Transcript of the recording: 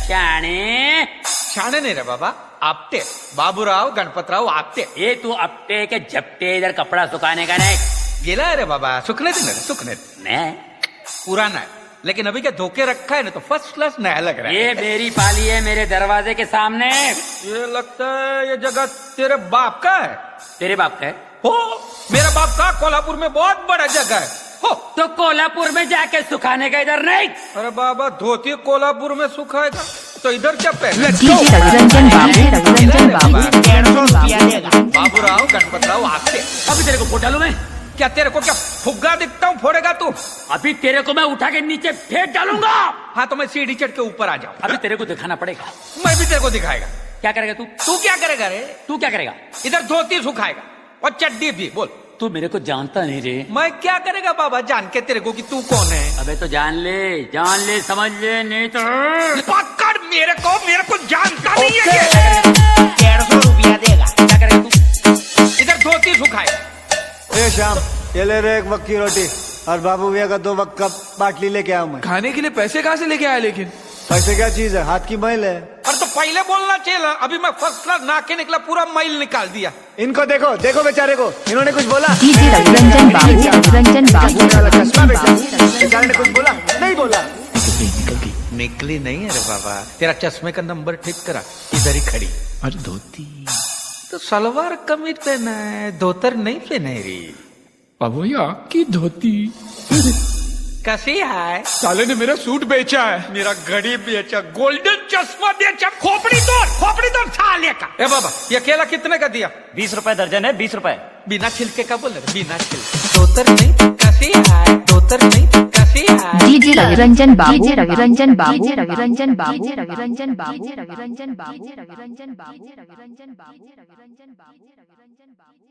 शाणे. शाणे नहीं रे बाबा, आपटे. बाबूराव गणपतराव आपटे. ये तू अपटे के झपटे इधर कपड़ा सुखाने का नहीं. गेला है रे बाबा, सुखने दे ना, सुखने दे. नहीं, पुराना है लेकिन अभी क्या धोके रखा है ना, तो फर्स्ट क्लास नया लग रहा है. ये मेरी पाली है मेरे दरवाजे के सामने. ये लगता है ये जगह तेरे बाप का है. तेरे बाप का है? हो, मेरा बाप का कोल्हापुर में बहुत बड़ा जगह है. हो, तो कोल्हापुर में जाके सुखाने का इधर नहीं. अरे बाबा धोती कोल्हापुर में सुखाएगा तो इधर क्या पहले. डीजे रविरंजन बाबू, बाबूराव गणपतराव आपटे. अभी तेरे को फोटा लूं मैं. क्या तेरे को क्या फुग्गा दिखता हूँ, फोड़ेगा तू. अभी तेरे को मैं उठा के नीचे फेंक डालूंगा. हाँ तो मैं सीढ़ी चढ़ के ऊपर आ जाऊँ. अभी तेरे को दिखाना पड़ेगा. मैं भी तेरे को दिखाएगा. क्या करेगा तू? तू क्या करेगा रे. तू क्या करेगा? इधर धोती सुखाएगा और चड्डी भी. बोल. तू मेरे को जानता नहीं रे. मैं क्या करेगा बाबा जान के तेरे को कि तू कौन है. अबे तो जान ले समझ ले, नहीं तो पकड़ मेरे को जानता नहीं है ये. 150 रुपया देगा. क्या करेगा तू? इधर धोती सुखाएगा. ए श्याम, ये ले रे 1 वक्त की रोटी और बाबू भैया का 2 वक्त का बाटली लेके आऊं मैं. खाने के लिए पैसे कहाँ से लेके आया लेकिन? पैसे क्या चीज है, हाथ की मैल है. और तो पहले बोलना चाहिए ना. अभी मैं फर्स्ट क्लास नाके निकला पूरा मैल निकाल दिया. इनको देखो देखो बेचारे को, इन्होंने कुछ बोला. डीजे रविरंजन बाबू, चश्मा बेचारे ने कुछ बोला नहीं बोला. निकली नहीं है रे बाबा. तेरा चश्मे का नंबर ठीक करा, इधर ही खड़ी. अरे धोती तो सलवार कमीज पहना है, धोतर नहीं पहना है रे. बाबू भैया की धोती. कैसी है. साले ने मेरा सूट बेचा है. मेरा घड़ी बेचा, गोल्डन चश्मा बेचा. खोपड़ी तोड़ साले का. ए बाबा ये केला कितने का दिया. 20 रुपए दर्जन है. 20 रुपए. बिना छिलके का बोल रहे. बिना छिलके. धोतर नहीं कैसी है, धोतर नहीं कैसी है. डीजे रविरंजन बाबू, डीजे रविरंजन बाबू, डीजे रविरंजन बाबू, डीजे रविरंजन बाबू, डीजे रविरंजन बाबू, डीजे रविरंजन बाबू, डीजे रविरंजन बाबू, डीजे रविरंजन बाबू, डीजे रविरंजन बाबू, डीजे रविरंजन बाबू.